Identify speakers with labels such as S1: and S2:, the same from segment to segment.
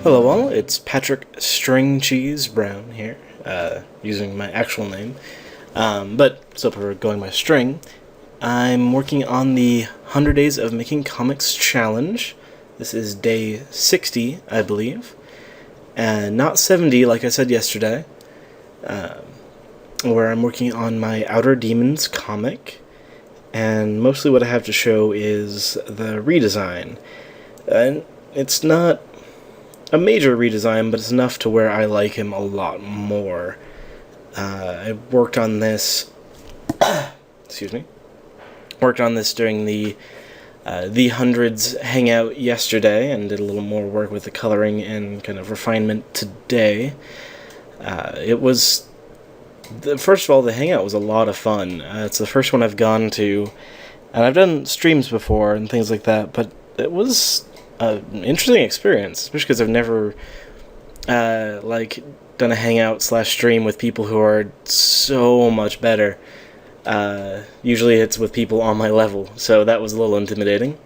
S1: Hello all, it's Patrick String Cheeze Brown here, using my actual name, but still prefer going by String. I'm working on the 100 Days of Making Comics Challenge. This is day 60, I believe, and not 70 like I said yesterday, where I'm working on my Outer Demons comic, and mostly what I have to show is the redesign. And it's not a major redesign, but it's enough to where I like him a lot more. I worked on this, excuse me, worked on this during the Hundreds Hangout yesterday, and did a little more work with the coloring and kind of refinement today. First of all, the Hangout was a lot of fun. It's the first one I've gone to, and I've done streams before and things like that, but it was an interesting experience, especially because I've never done a hangout / stream with people who are so much better. Usually it's with people on my level, so that was a little intimidating.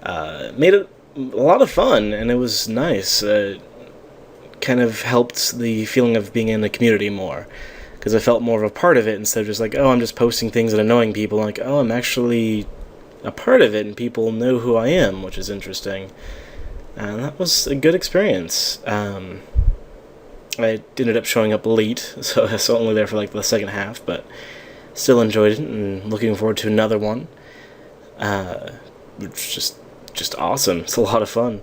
S1: Made it a lot of fun, and it was nice. Kind of helped the feeling of being in the community more, because I felt more of a part of it instead of just like, oh, I'm just posting things and annoying people. Like, oh, I'm actually a part of it, and people know who I am, which is interesting. And that was a good experience. I ended up showing up late, so I was only there for like the second half, but still enjoyed it and looking forward to another one. Which is just awesome. It's a lot of fun.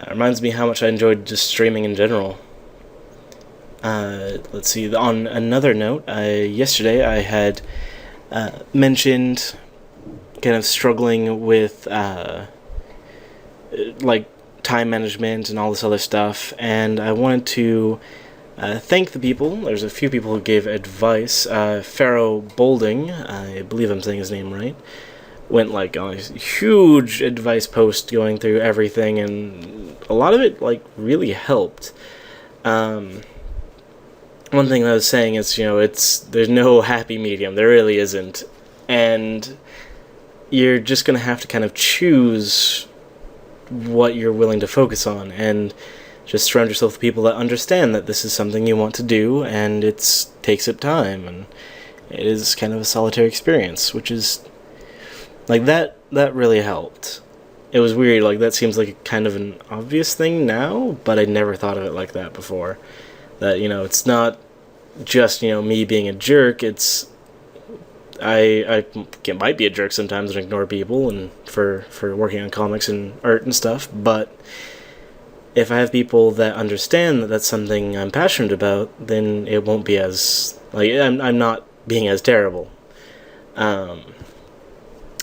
S1: Reminds me how much I enjoyed just streaming in general. Let's see, on another note, yesterday I had mentioned kind of struggling with time management and all this other stuff, and I wanted to thank the people. There's a few people who gave advice. Pharaoh Bolding, I believe I'm saying his name right, went like on a huge advice post going through everything, and a lot of it like really helped. One thing I was saying is, there's no happy medium. There really isn't, and you're just going to have to kind of choose what you're willing to focus on, and just surround yourself with people that understand that this is something you want to do, and it takes up time, and it is kind of a solitary experience, which is, like, that really helped. It was weird, like, that seems like a kind of an obvious thing now, but I never thought of it like that before. That, it's not just, me being a jerk, it's I might be a jerk sometimes and ignore people and for working on comics and art and stuff, but if I have people that understand that that's something I'm passionate about, then it won't be as, I'm not being as terrible.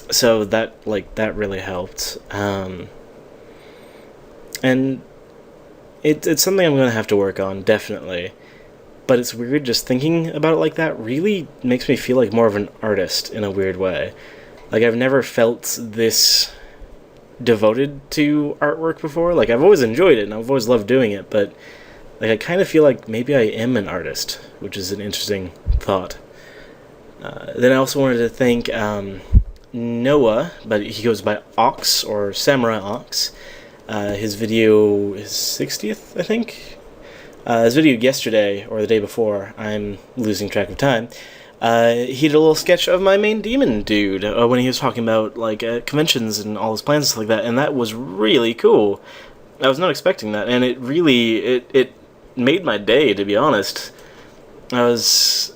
S1: So that really helped. And it's something I'm going to have to work on, definitely. But it's weird, just thinking about it like that really makes me feel like more of an artist in a weird way. Like, I've never felt this devoted to artwork before. Like, I've always enjoyed it, and I've always loved doing it, but like, I kind of feel like maybe I am an artist, which is an interesting thought. Then I also wanted to thank Noah, but he goes by Ox, or Samurai Ox. His video is 60th, I think? His video yesterday, or the day before, I'm losing track of time, he did a little sketch of my main demon dude, when he was talking about, conventions and all his plans and stuff like that, and that was really cool. I was not expecting that, and it really, it made my day, to be honest. I was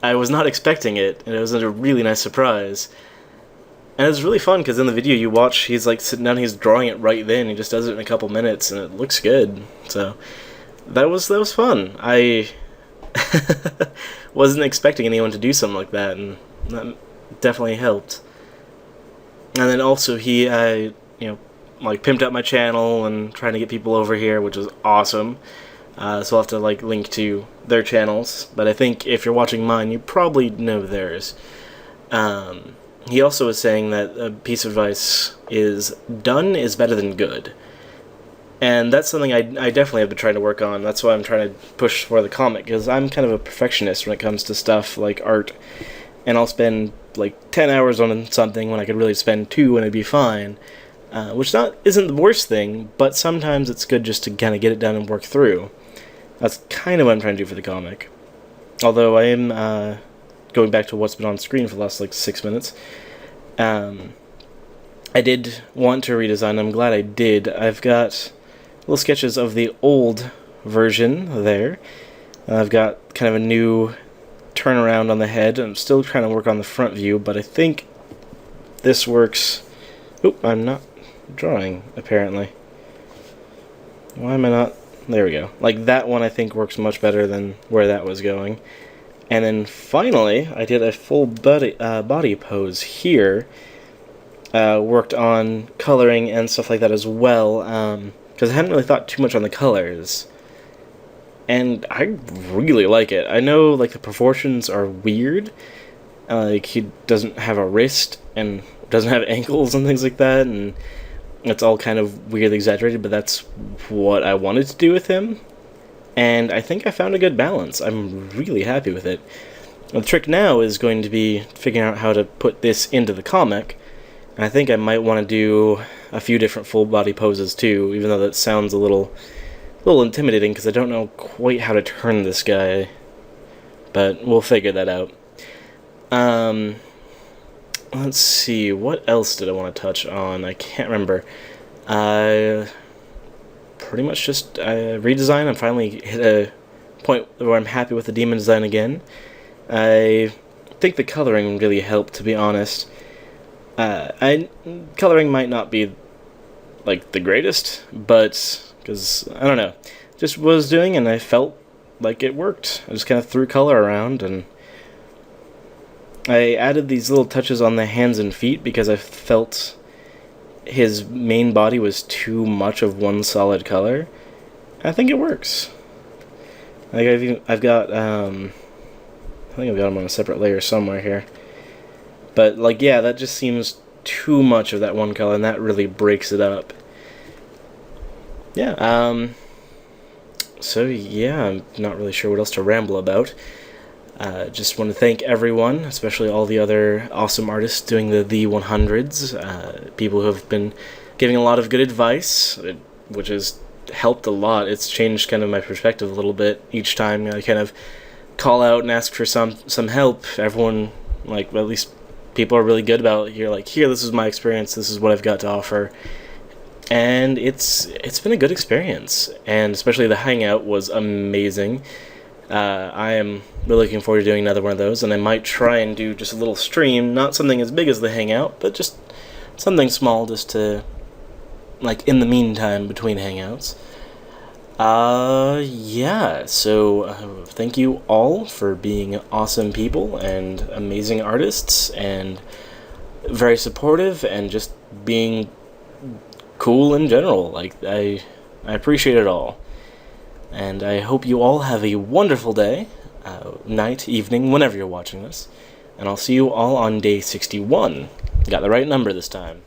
S1: not expecting it, and it was a really nice surprise. And it was really fun, because in the video you watch, he's, sitting down, he's drawing it right then, he just does it in a couple minutes, and it looks good, so that was fun. I wasn't expecting anyone to do something like that, and that definitely helped. And then also he, pimped up my channel and trying to get people over here, which was awesome. So I'll have to, link to their channels, but I think if you're watching mine, you probably know theirs. He also was saying that a piece of advice is, done is better than good. And that's something I definitely have been trying to work on. That's why I'm trying to push for the comic, because I'm kind of a perfectionist when it comes to stuff like art. And I'll spend 10 hours on something when I could really spend 2 and it'd be fine. isn't the worst thing, but sometimes it's good just to kind of get it done and work through. That's kind of what I'm trying to do for the comic. Although I am going back to what's been on screen for the last 6 minutes. I did want to redesign. I'm glad I did. I've got little sketches of the old version there. I've got kind of a new turnaround on the head. I'm still trying to work on the front view, but I think this works. Oop, I'm not drawing, apparently. Why am I not? There we go. That one I think works much better than where that was going. And then finally, I did a full body pose here. Worked on coloring and stuff like that as well, because I hadn't really thought too much on the colors. And I really like it. I know, the proportions are weird. He doesn't have a wrist and doesn't have ankles and things like that, and it's all kind of weirdly exaggerated, but that's what I wanted to do with him. And I think I found a good balance. I'm really happy with it. The trick now is going to be figuring out how to put this into the comic. And I think I might want to do a few different full body poses too, even though that sounds a little intimidating because I don't know quite how to turn this guy. But we'll figure that out. Let's see, what else did I want to touch on? I can't remember. Pretty much just redesign. I finally hit a point where I'm happy with the demon design again. I think the coloring really helped, to be honest. Coloring might not be the greatest, but because I don't know, just was doing and I felt like it worked. I just kind of threw color around, and I added these little touches on the hands and feet because I felt his main body was too much of one solid color. I think it works. I've got I think I've got him on a separate layer somewhere here. But, yeah, that just seems too much of that one color, and that really breaks it up. Yeah, so, yeah, I'm not really sure what else to ramble about. Just want to thank everyone, especially all the other awesome artists doing the 100s, people who have been giving a lot of good advice, which has helped a lot. It's changed kind of my perspective a little bit each time I kind of call out and ask for some help. Everyone, at least people are really good about it. Here, this is my experience, this is what I've got to offer. And it's been a good experience, and especially the Hangout was amazing. I am really looking forward to doing another one of those, and I might try and do just a little stream, not something as big as the Hangout, but just something small just to, in the meantime between Hangouts. Yeah, so thank you all for being awesome people and amazing artists and very supportive and just being cool in general. I appreciate it all. And I hope you all have a wonderful day, night, evening, whenever you're watching this. And I'll see you all on day 61. Got the right number this time.